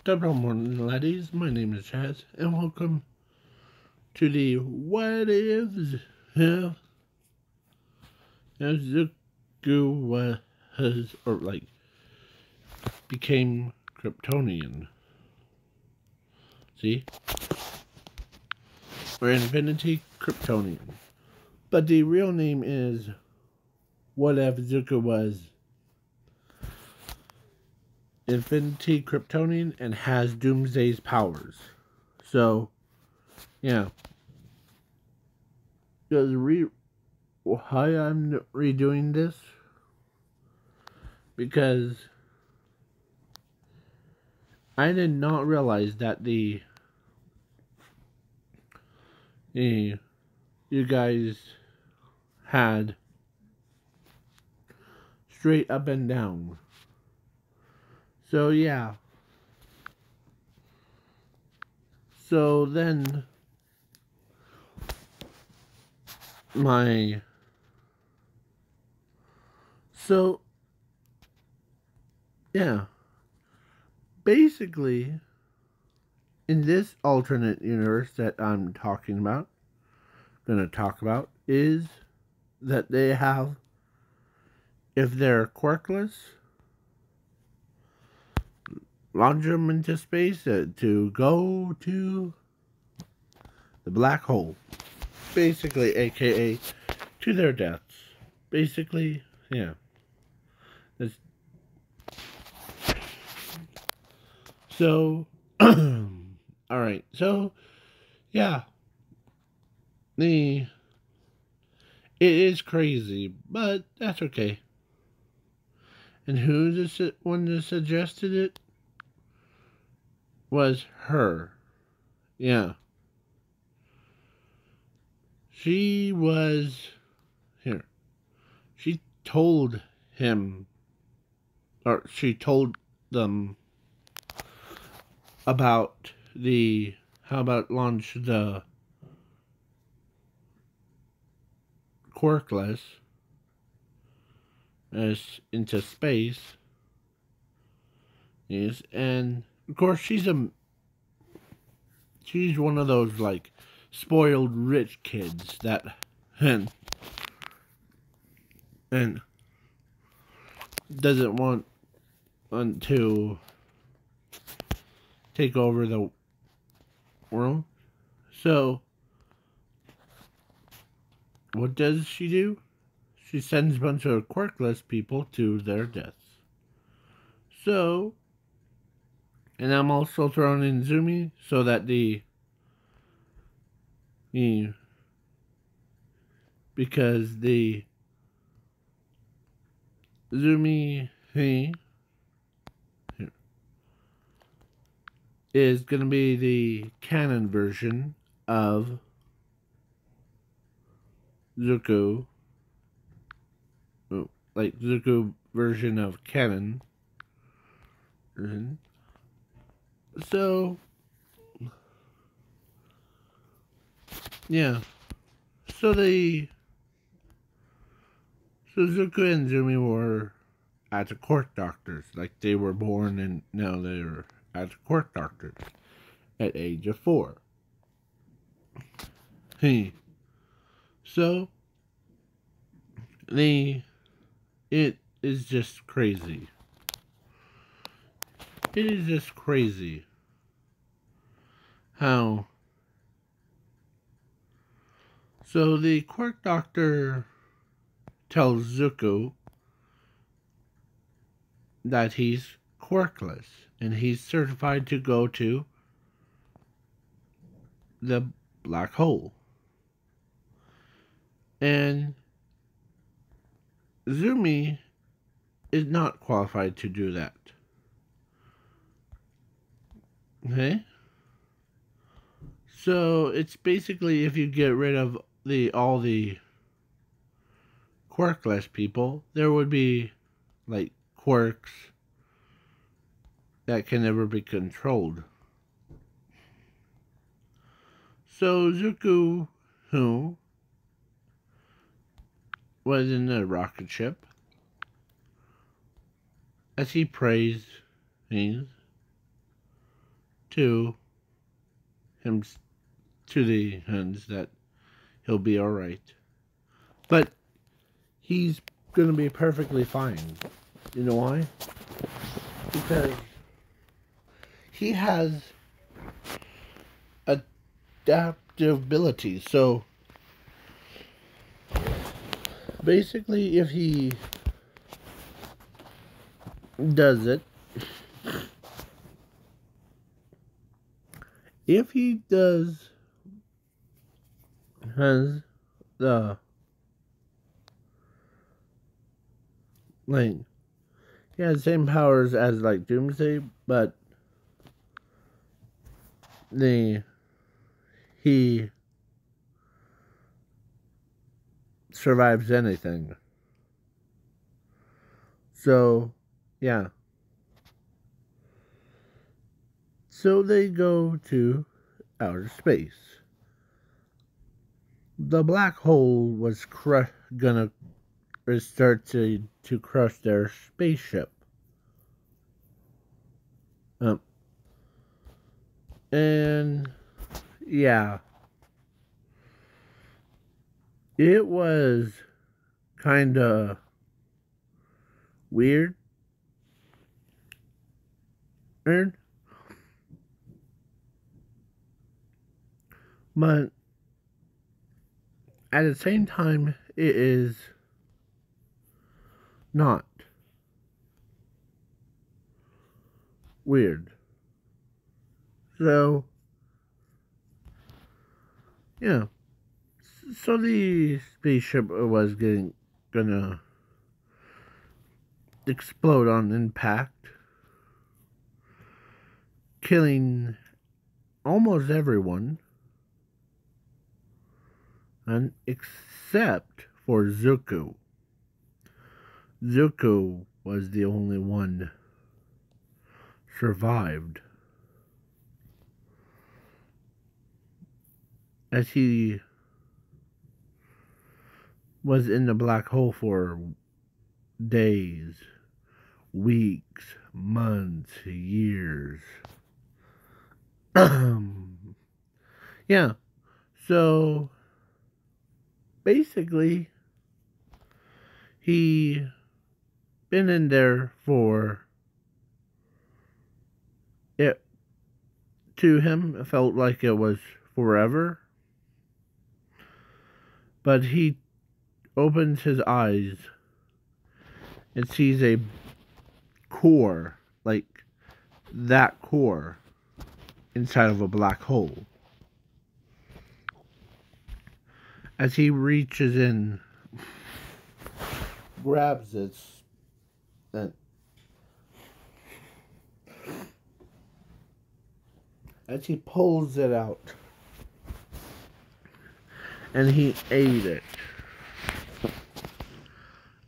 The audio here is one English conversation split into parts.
Good morning, laddies. My name is Chaz, and welcome to the What Ifs. Yeah, as Zuko was, or like, became Kryptonian. See? Or Infinity Kryptonian. But the real name is What If Zuko was Infinity Kryptonian and has Doomsday's powers. So, yeah. Why I'm redoing this? Because I did not realize that you guys had straight up and down. So yeah. So then yeah. Basically, in this alternate universe that I'm gonna talk about, is that they have, if they're quirkless, launch them into space to go to the black hole. Basically, aka to their deaths. Basically, yeah. That's, so, alright, so, yeah. It is crazy, but that's okay. And who the one that suggested it was her. Yeah. She was here. She told him, or she told them about how about launch the quirkless as into space. Yes, and of course she's one of those like spoiled rich kids that and doesn't want to take over the world. So what does she do? She sends a bunch of quirkless people to their deaths. So, and I'm also throwing in Zumi so that because the Zumi is going to be the canon version of Zuko. Like Zuko version of canon. So, yeah. So Zuko and Zumi were at the court doctors. Like they were born and now they were at the court doctors at age of 4. So it is just crazy. It is just crazy how. So the court doctor tells Zuko that he's quirkless and he's certified to go to the black hole. And Zumi is not qualified to do that. Okay? So it's basically if you get rid of all the quirkless people, there would be like quirks that can never be controlled. So Zuko, who was in the rocket ship, as he prays, to him, to the hens, that he'll be alright. But he's gonna be perfectly fine. You know why? Because he has adaptability. So basically, if he does it, if he does has the like, he has the same powers as like Doomsday, but he survives anything. So yeah. So they go to outer space. The black hole was gonna start to crush their spaceship. And yeah, it was kind of weird. But at the same time, it is not weird. So, yeah. So the spaceship was gonna explode on impact, killing almost everyone, and except for Zuko. Zuko was the only one survived, as he was in the black hole for days, weeks, months, years. Yeah, so basically he been in there for it. To him, it felt like it was forever, but he opens his eyes and sees a core, like that core, inside of a black hole. As he reaches in, grabs it, and as he pulls it out, and he ate it,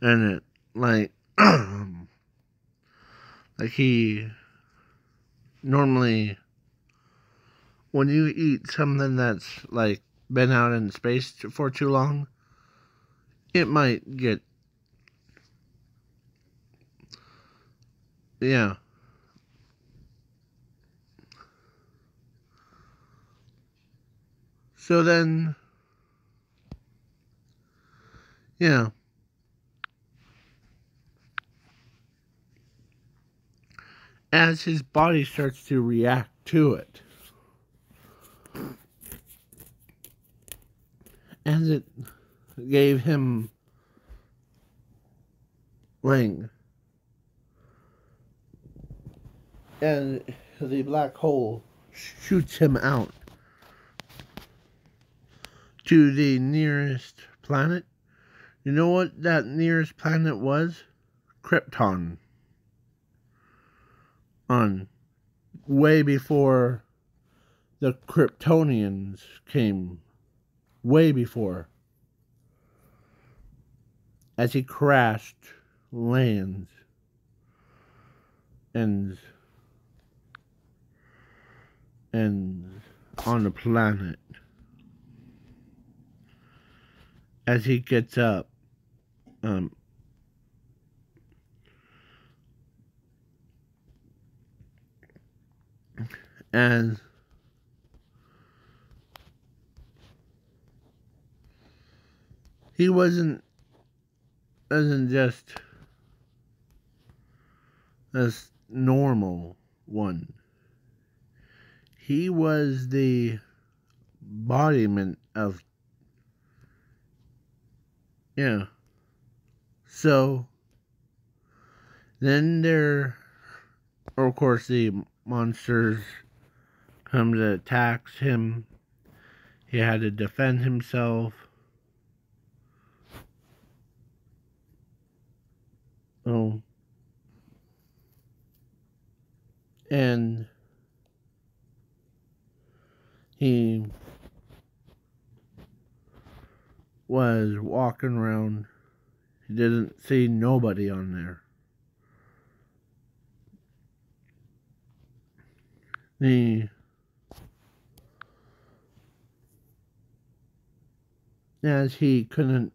and it like like he normally, when you eat something that's like been out in space for too long, it might get, yeah. So then, yeah. As his body starts to react to it, as it gave him ring, and the black hole shoots him out to the nearest planet. You know what that nearest planet was? Krypton. On way before the Kryptonians came. Way before. As he crashed, lands, and on the planet. As he gets up, And he wasn't just a normal one. He was the embodiment of, yeah. So then of course, the monsters come to attack him. He had to defend himself. Oh. And he was walking around. He didn't see nobody on there. As he couldn't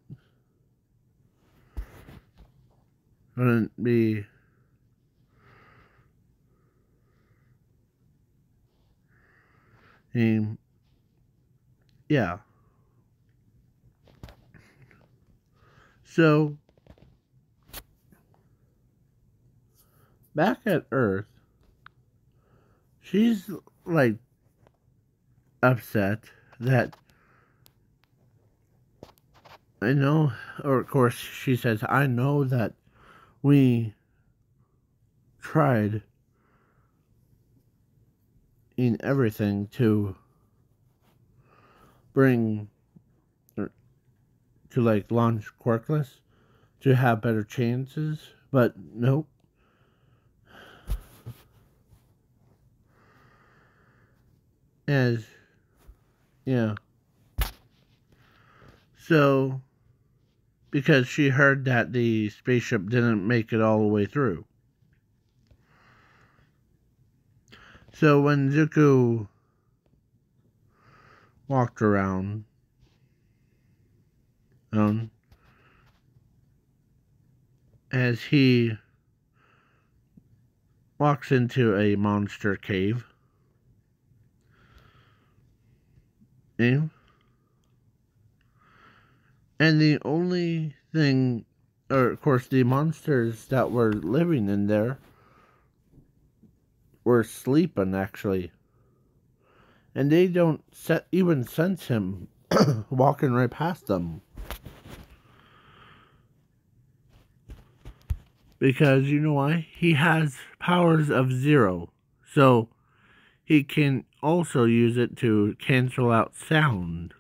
be yeah. So back at Earth, she's like upset that I know, or of course she says, I know that we tried in everything to bring, or to like launch Quarkless to have better chances, but nope. Yeah. So, because she heard that the spaceship didn't make it all the way through. So when Zuko walked around, as he walks into a monster cave, and the only thing, or of course the monsters that were living in there were sleeping actually, and they don't even sense him walking right past them. Because you know why? He has powers of 0. So he can also use it to cancel out sound.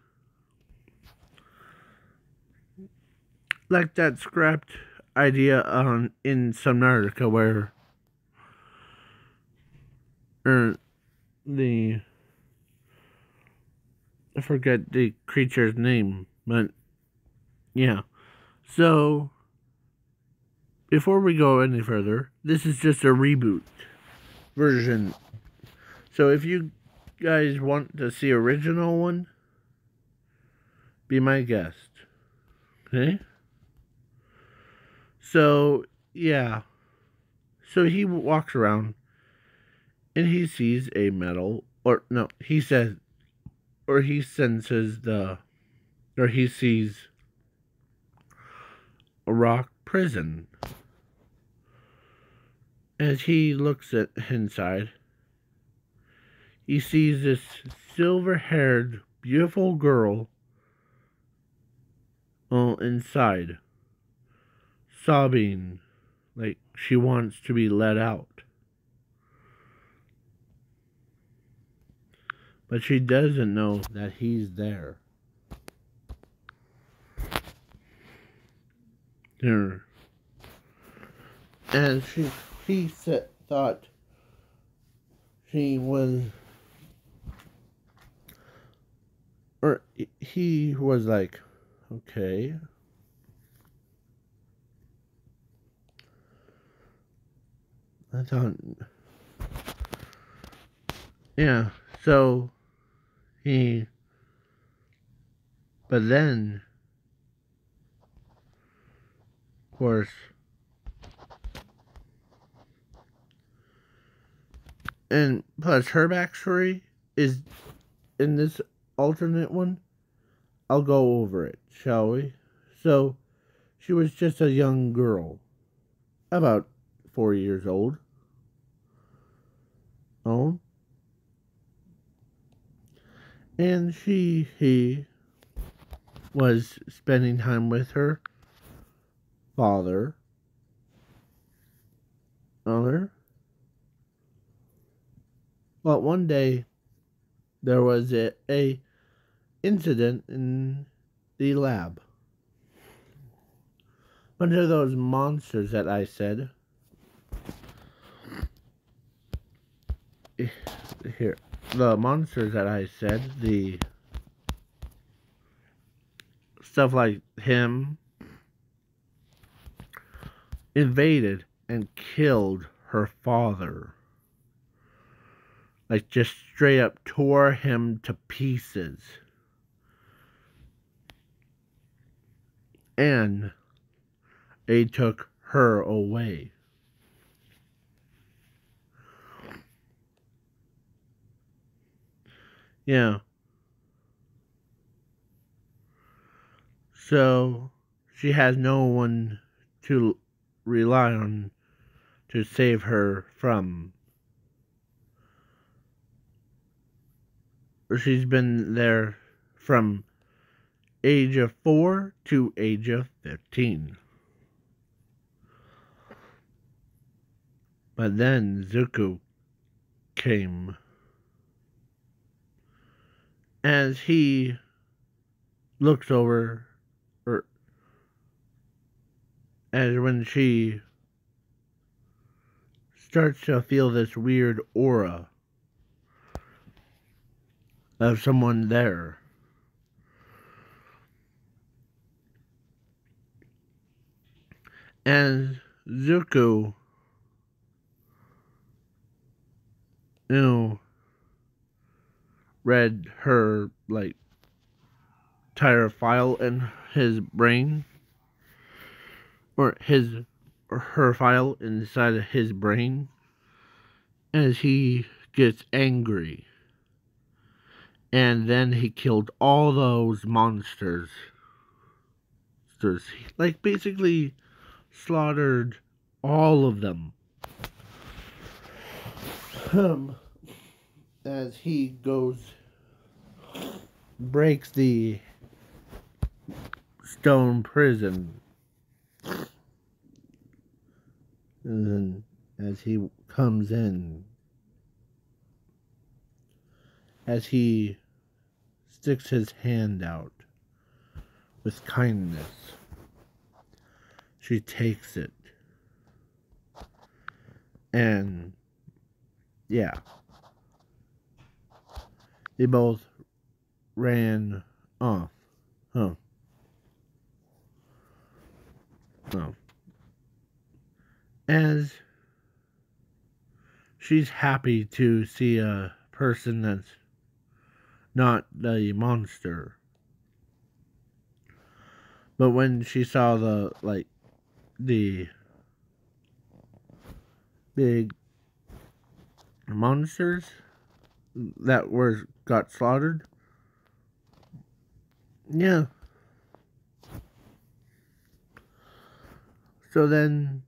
Like that scrapped idea in Subnautica where I forget the creature's name, but yeah. So before we go any further, this is just a reboot version. So if you guys want to see original one, be my guest. Okay? So, yeah. So he walks around and he sees a metal, or no, he says, or he senses or he sees a rock prison. As he looks at inside, he sees this silver-haired, beautiful girl inside, sobbing like she wants to be let out. But she doesn't know that he's there. And he thought she was, or he was like, okay. I thought, yeah, so but then, of course, And plus, her backstory is in this alternate one. I'll go over it, shall we? So, she was just a young girl, about 4 years old. And he was spending time with her father, mother. But one day, there was a incident in the lab. Bunch of those monsters that I said. Here, the monsters that I said, the stuff like him, invaded and killed her father. Like, just straight up tore him to pieces. And they took her away. Yeah. So, she has no one to rely on to save her from. She's been there from age of 4 to age of 15. But then Zuko came. As he looks over, or as when she starts to feel this weird aura of someone there. And Zuko, read her, like, entire file in his brain. Or her file inside of his brain. As he gets angry. And then he killed all those monsters. Like, basically slaughtered all of them. As he breaks the stone prison. And then as he comes in, as he sticks his hand out with kindness, she takes it. And yeah, they both ran off. Oh. As she's happy to see a person that's not the monster. But when she saw the big monsters that got slaughtered, yeah. So then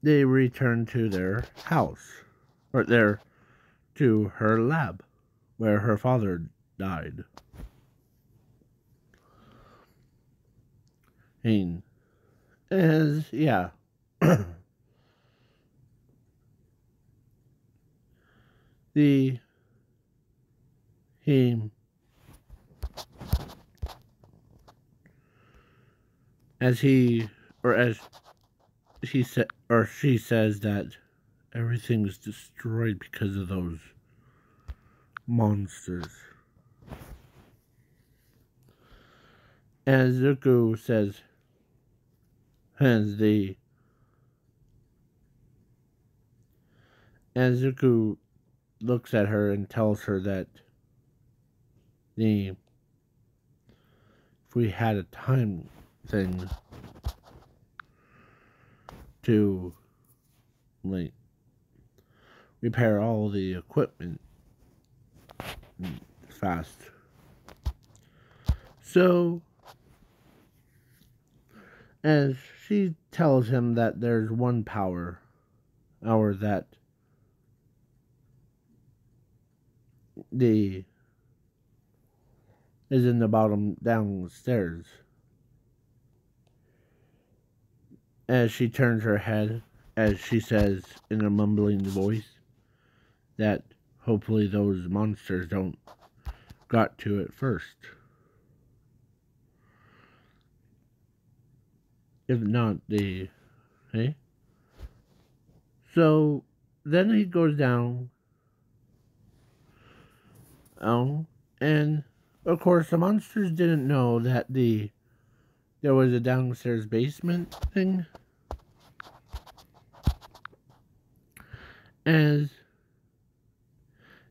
they returned to their house, or to her lab, where her father died. And yeah. As he said, or she says that everything's destroyed because of those monsters. As Zuko says, as Zuko looks at her and tells her that if we had a time thing to, like, repair all the equipment fast. So, as she tells him that there's one power hour that the is in the bottom downstairs. As she turns her head, as she says in a mumbling voice that hopefully those monsters don't got to it first. If not, the hey. So then he goes down. Oh, and of course the monsters didn't know that there was a downstairs basement thing. As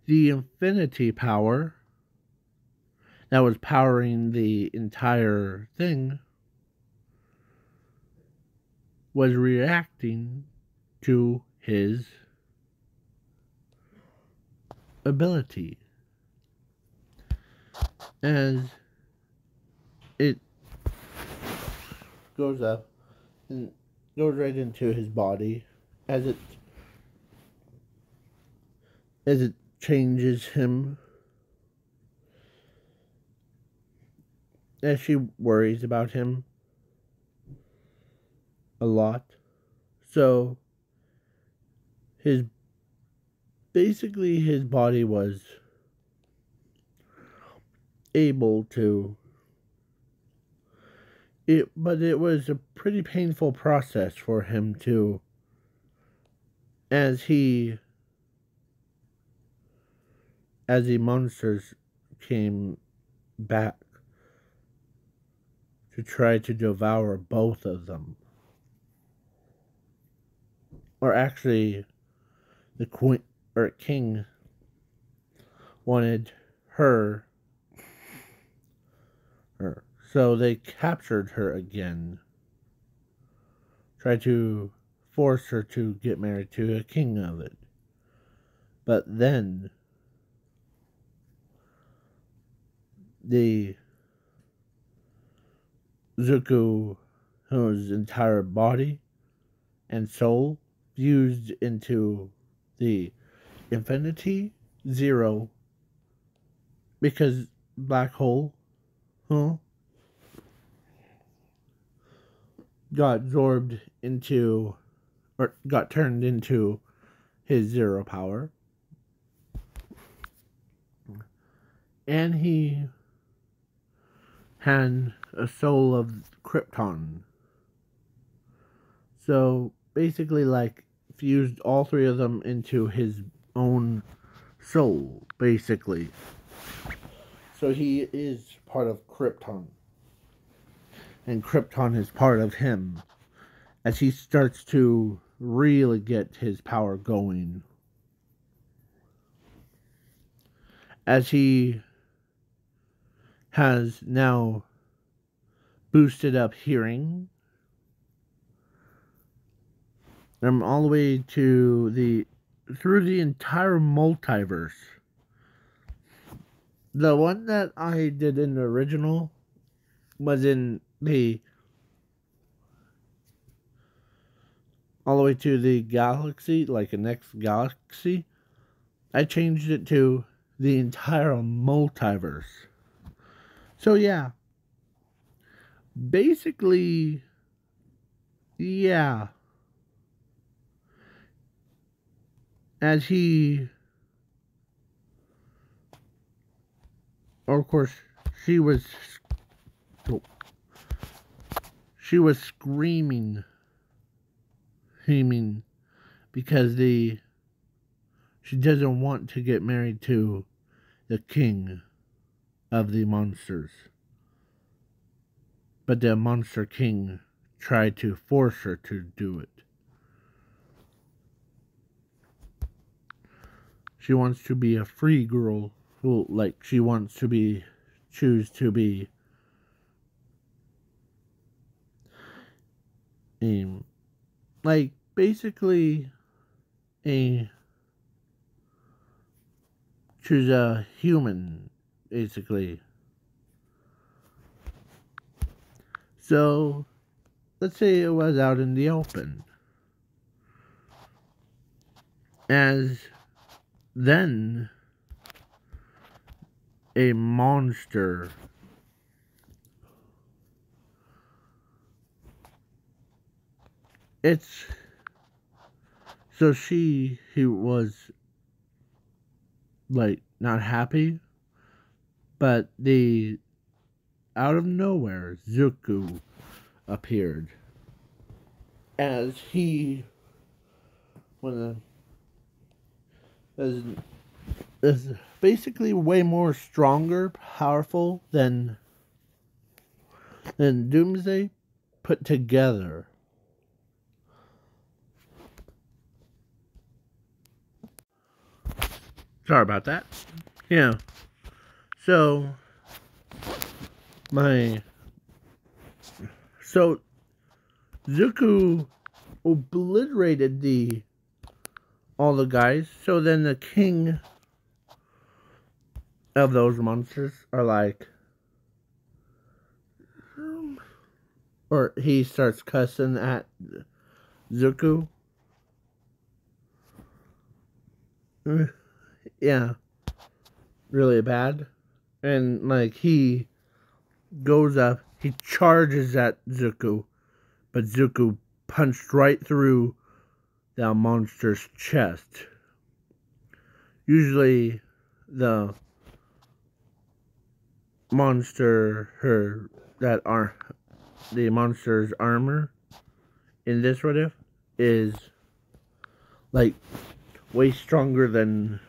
the infinity power that was powering the entire thing was reacting to his ability. As it goes up and goes right into his body, as it changes him, as she worries about him a lot. So his body was able to but it was a pretty painful process for him to, as the monsters came back to try to devour both of them. Or actually, the queen or king wanted her. So they captured her again. Tried to force her to get married to a king of it. But then the Zuko, whose entire body and soul fused into the Infinity Zero, because black hole, got absorbed into, or got turned into his zero power. And he had a soul of Krypton. So basically, like, fused all three of them into his own soul, basically. So he is part of Krypton. And Krypton is part of him. As he starts to really get his power going. As he has now boosted up hearing. I'm all the way to through the entire multiverse. The one that I did in the original was in all the way to the galaxy, like the next galaxy. I changed it to the entire multiverse. So yeah. Basically, yeah. As he, of course, she was screaming because she doesn't want to get married to the king of the monsters. But the monster king tried to force her to do it. She wants to be a free girl who, like, she wants to choose to be like basically a choose a human, basically. So, let's say it was out in the open. As then a monster it's so he was like not happy, but the out of nowhere Zuko appeared as he was is basically way more stronger, powerful than Doomsday put together. Sorry about that. Yeah. So Zuko obliterated all the guys. So then the king of those monsters are like, or he starts cussing at Zuko. Yeah, really bad. And like he goes up, he charges at Zuko, but Zuko punched right through that monster's chest. Usually the the monster's armor in this what if is like way stronger than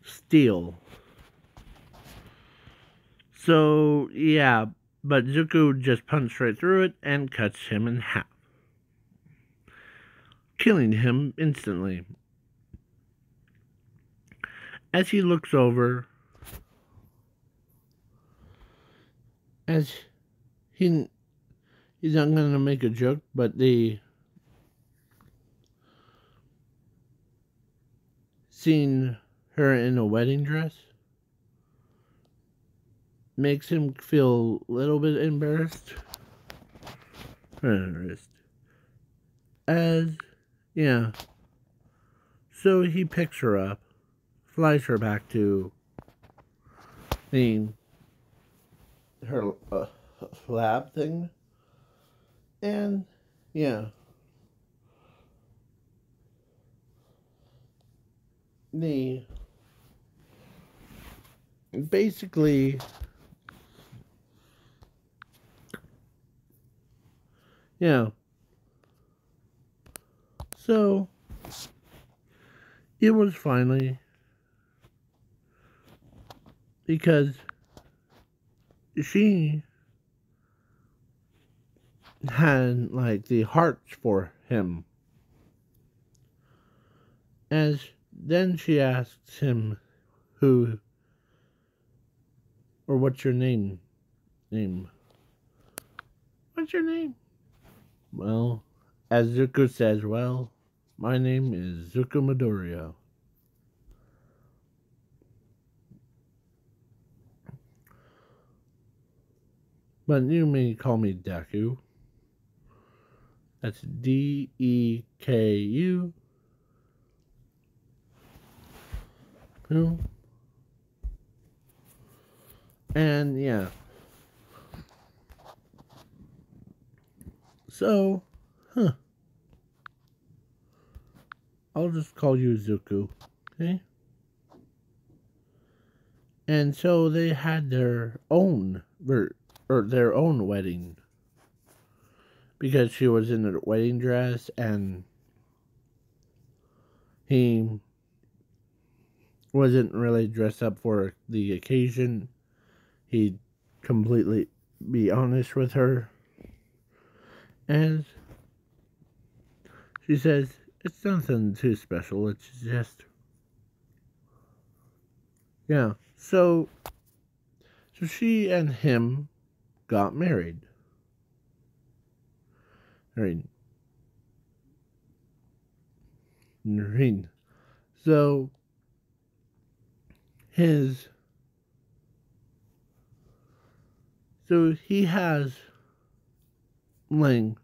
steel. So yeah, but Zuko just punched right through it and cuts him in half, killing him instantly. As he looks over, as he's not gonna make a joke, but seeing her in a wedding dress makes him feel a little bit embarrassed. As yeah, so he picks her up, flies her back to her lab thing, and yeah, basically yeah. So it was finally because she had like the hearts for him. As then she asks him who or what's your name? What's your name? Well, as Zuko says, well, my name is Zuko Midoriya. But you may call me Deku. That's Deku. And yeah. So, I'll just call you Zuko, okay? And so they had their own wedding because she was in a wedding dress and he wasn't really dressed up for the occasion. He'd completely be honest with her. And she says, it's nothing too special, it's just yeah. So she and him got married. So his, so he has, like,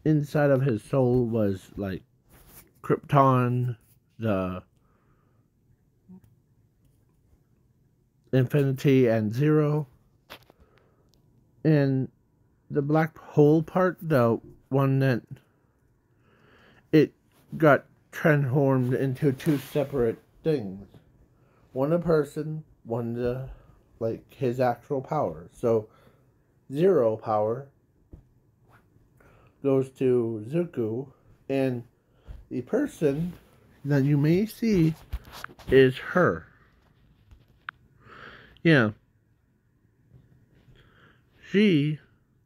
inside of his soul was, like, Krypton, the infinity and zero, and the black hole part, the one that it got transformed into two separate things. One a person, one the, like, his actual power. So zero power goes to Zuko, and the person that you may see is her. Yeah. She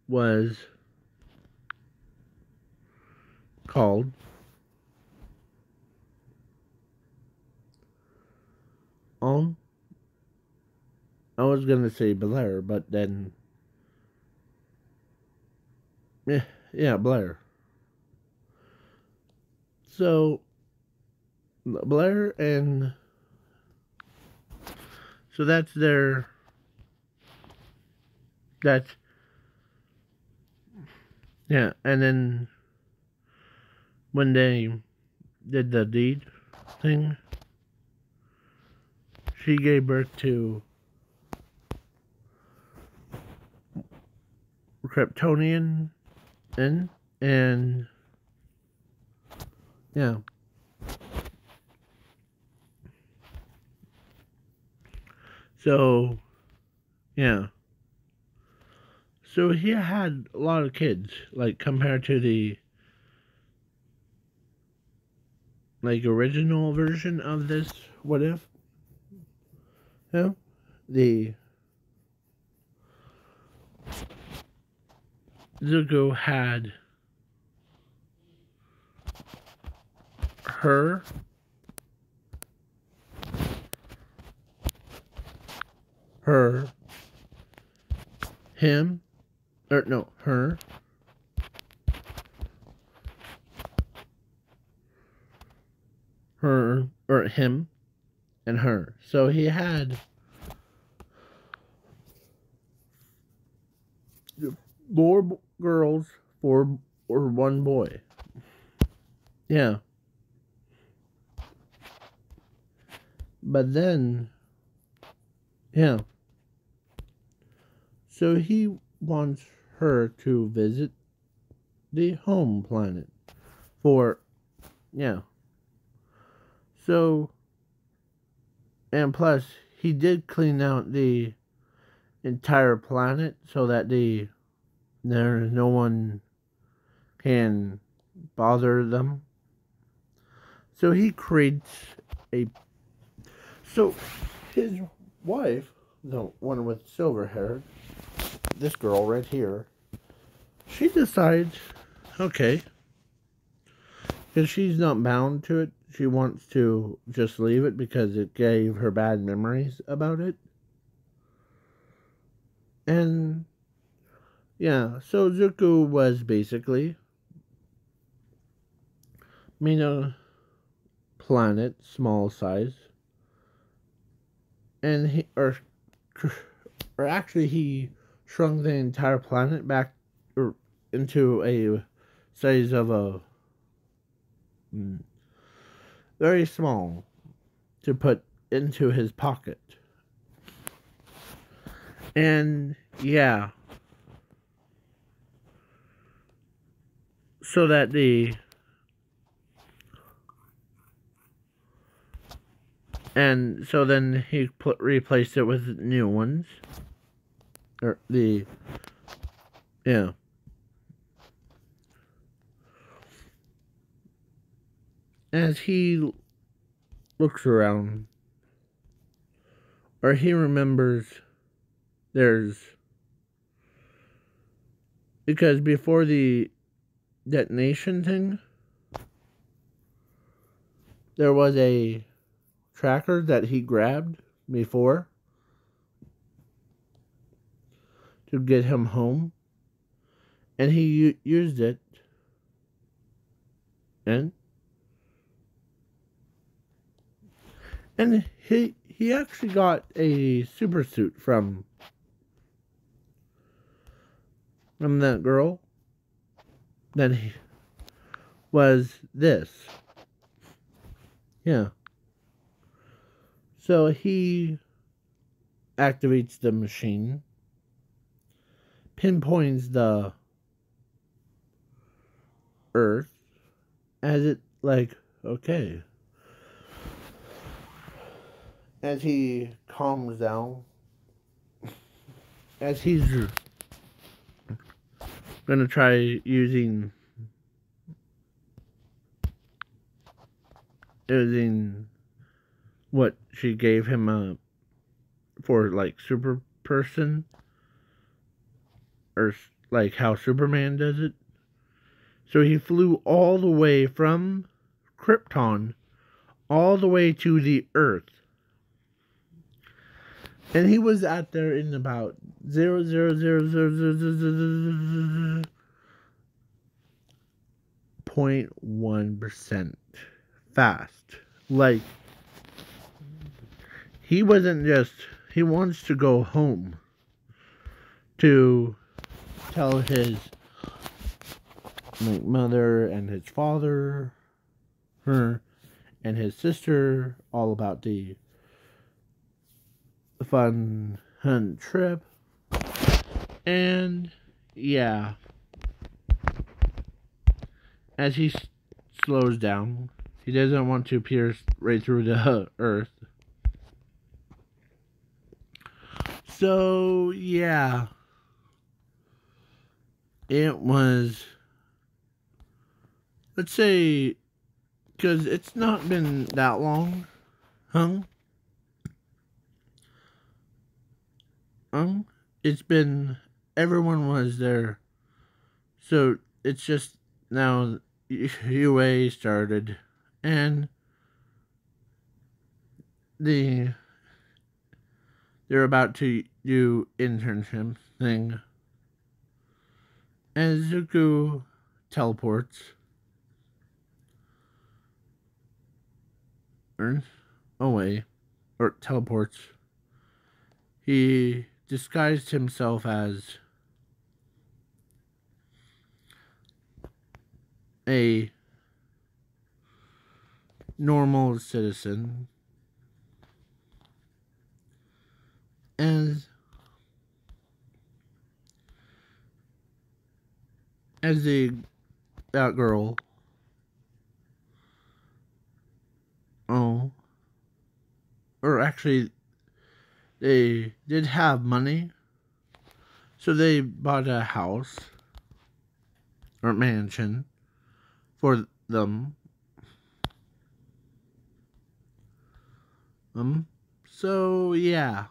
was called I was gonna say Blair, but then yeah, Blair. So Blair, and so that's their, that's, yeah, and then when they did the deed thing, she gave birth to Kryptonian, and yeah. So yeah. So he had a lot of kids, like, compared to the, like, original version of this What If. Yeah. The Zuko had her, him, or no, her, or him, and her. So he had 4 girls, 4 or 1 boy. Yeah. But then, yeah. So he wants her to visit the home planet for, yeah. So, and plus, he did clean out the entire planet so that there's no one can bother them. So he creates a, so his wife, the one with silver hair, this girl right here, she decides, okay, because she's not bound to it, she wants to just leave it because it gave her bad memories about it. And yeah, so Zuko was basically made a planet, small size, and or actually he shrunk the entire planet back, or into a size of a very small to put into his pocket. And yeah, so that and so then he replaced it with new ones, or yeah. As he looks around, or he remembers, because before the detonation thing, there was a tracker that he grabbed before to get him home, and he used it, and And he actually got a super suit from that girl. Then he was this. Yeah. So he activates the machine, pinpoints the Earth as it, like, okay. As he calms down, as he's gonna try using what she gave him for, like, super person, or like how Superman does it. So he flew all the way from Krypton all the way to the Earth. And he was out there in about 0.1% fast. Like, he wasn't just, he wants to go home to tell his, like, mother and his father, her and his sister, all about the fun hunt trip. And yeah, as he slows down, he doesn't want to pierce right through the Earth. So yeah, it was, let's say, because it's not been that long, it's been, everyone was there, so it's just now UA started, and they're about to do internship thing, and Zuko teleports away, or teleports. He disguised himself as a normal citizen, as that girl. Oh, or actually, they did have money, so they bought a house or mansion for them. So yeah,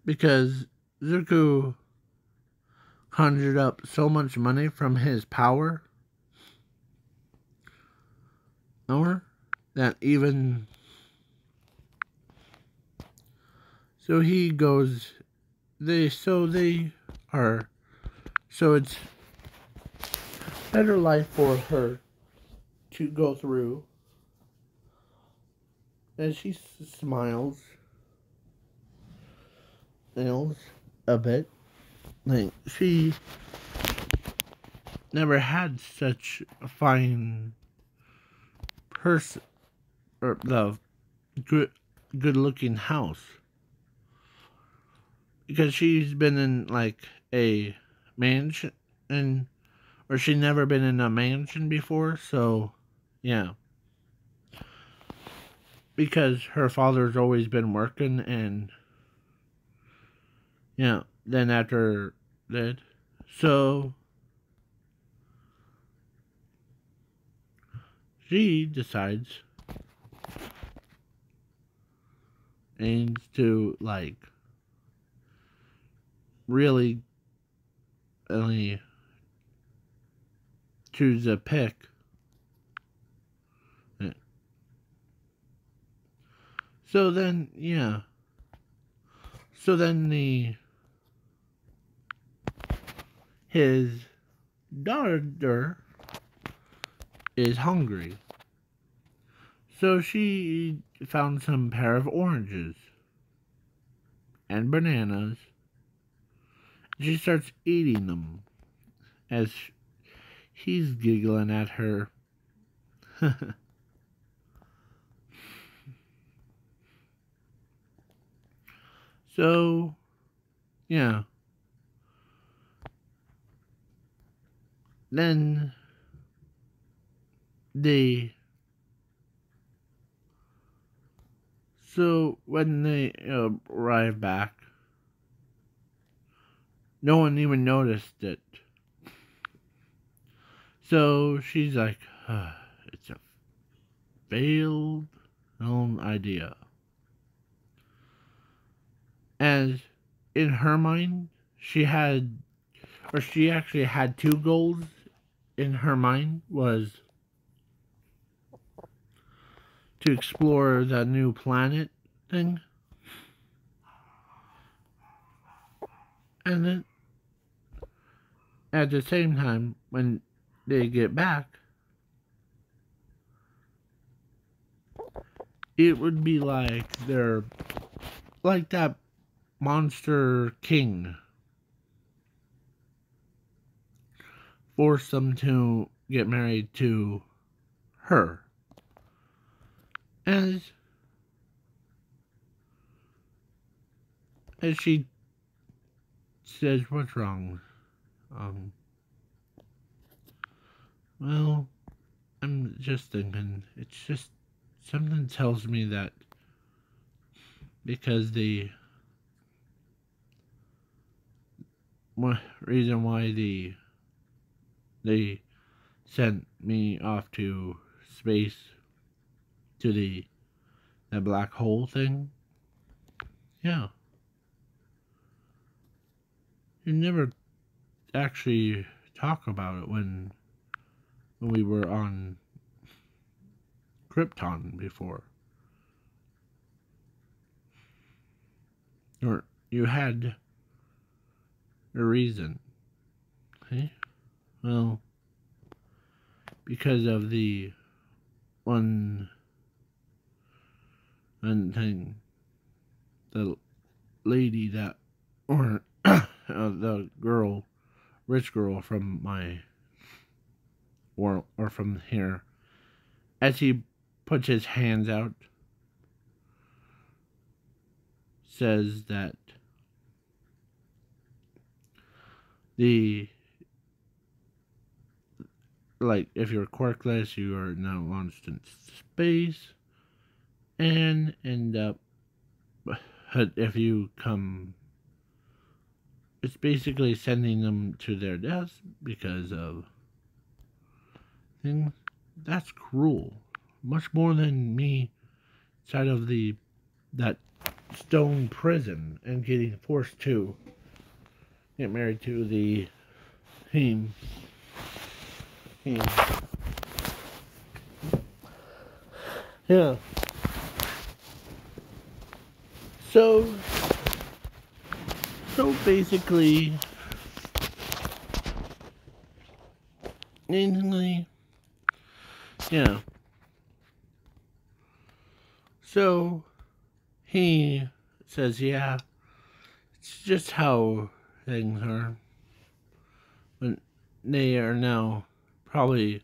because Zuko conjured up so much money from his power, or that even, so he goes, they are, so it's better life for her to go through. And she smiles a bit, like she never had such a fine person, or the good looking house, because she's been in, like, a mansion, and or she never been in a mansion before. So yeah, because her father's always been working, and yeah, then after that, so she decides aims to, like, really only choose a pick. So then, yeah. So then his daughter is hungry. So she found some pair of oranges and bananas. She starts eating them as he's giggling at her. So, yeah. Then they. So, when they arrive back, no one even noticed it. So she's like, it's a failed idea. As in her mind, she actually had two goals in her mind, was to explore the new planet thing. And then at the same time, when they get back, it would be like they're like that monster king forced them to get married to her. As she says, what's wrong? Well, I'm just thinking, it's just something tells me that because the reason why they sent me off to space to that black hole thing. Yeah. You never actually talk about it when we were on Krypton before. Or you had a reason. Okay? Well, because of the one thing, the lady that, or the girl, rich girl from my world, or from here, as he puts his hands out, says that if you're quirkless, you are now launched into space, and end up, if you come, it's basically sending them to their deaths because of things. That's cruel. Much more than me inside of that stone prison and getting forced to get married to the him. Yeah. So basically, yeah. So he says, yeah, it's just how things are. But they are now probably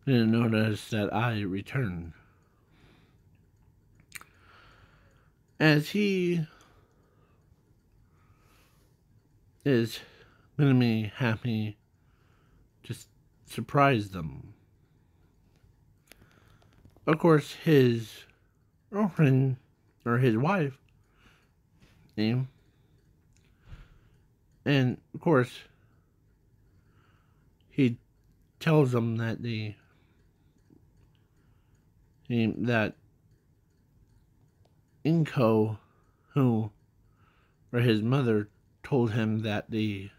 didn't notice that I returned. As he is gonna be happy to surprise them. Of course, his girlfriend, or his wife, name, and of course, he tells them that that Inko, or his mother, told him that he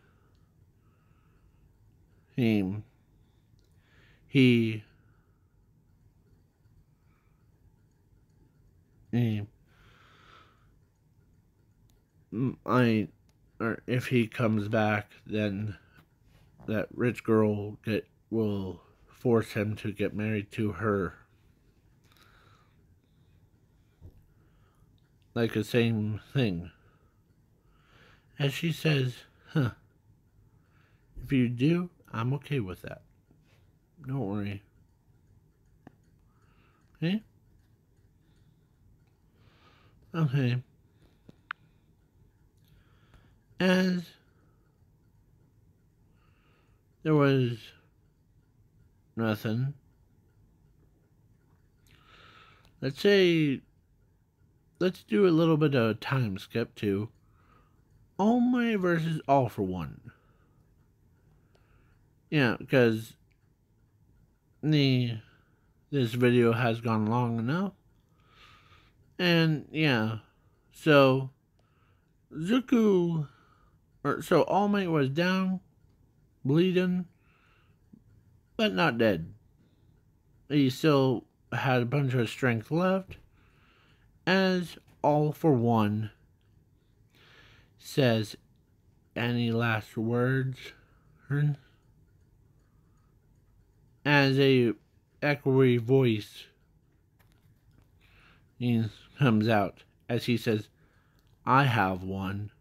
or if he comes back, then that rich girl will force him to get married to her. like the same thing. As she says, huh, if you do, I'm okay with that. Don't worry. Okay? Okay. As there was nothing. Let's say, let's do a little bit of a time skip to All Might versus All for One. Yeah, because this video has gone long enough. And yeah, so so All Might was down, bleeding, but not dead. He still had a bunch of strength left, as All for One says, any last words? As a echoey voice comes out as he says, I have one.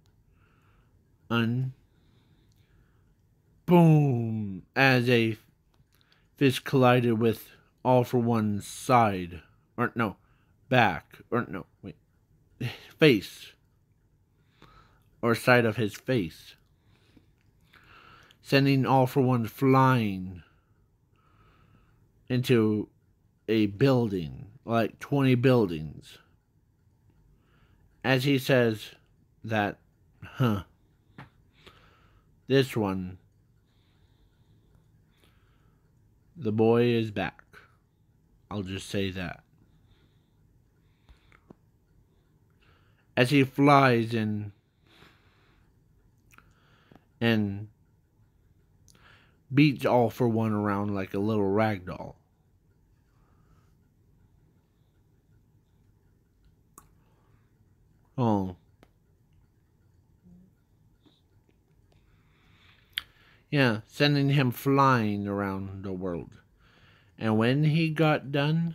Boom! As a fist collided with All for One's side. Or no, back. Or no, wait. Face. Or side of his face. Sending All for One flying into a building. Like 20 buildings. As he says that, this one, the boy is back. I'll just say that. As he flies in and beats All for One around like a little rag doll. Oh. Yeah, sending him flying around the world. And when he got done,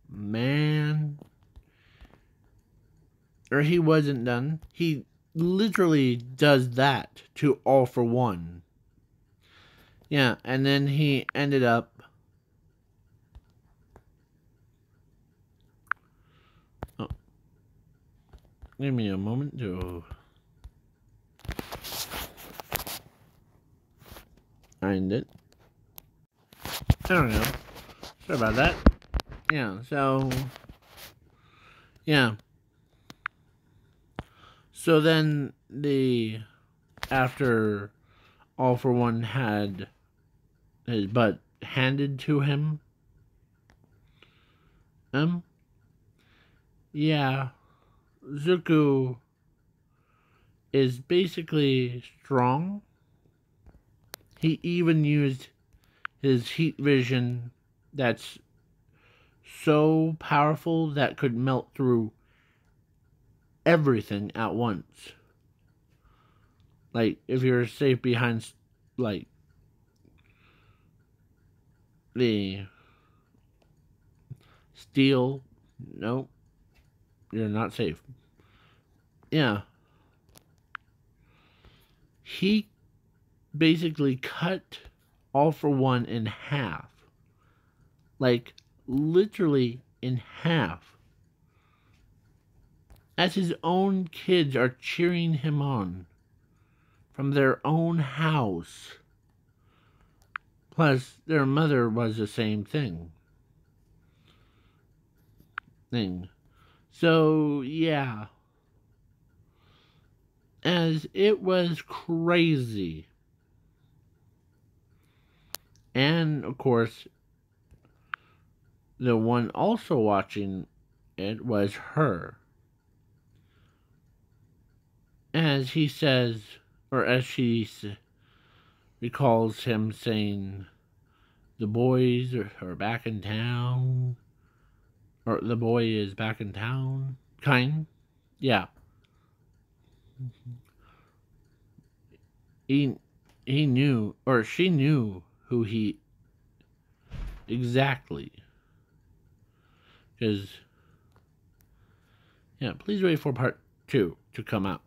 man, or he wasn't done, he literally does that to All for One. Yeah, and then he ended up, oh, give me a moment to find it. I don't know. Sorry about that. Yeah, so, yeah. So then after All for One had his butt handed to him, yeah, Zuko is basically strong. He even used his heat vision that's so powerful that could melt through everything at once. Like, if you're safe behind, like, the steel, nope, you're not safe. Yeah. He basically cut All for One in half. Like, literally in half. As his own kids are cheering him on from their own house. Plus, their mother was the same thing. So, yeah. As it was crazy. And, of course, the one also watching it was her. As he says, or as she recalls him saying, the boys are back in town. Or the boy is back in town. Yeah. He knew, or she knew who he exactly. Because Yeah, please wait for part 2 to come out.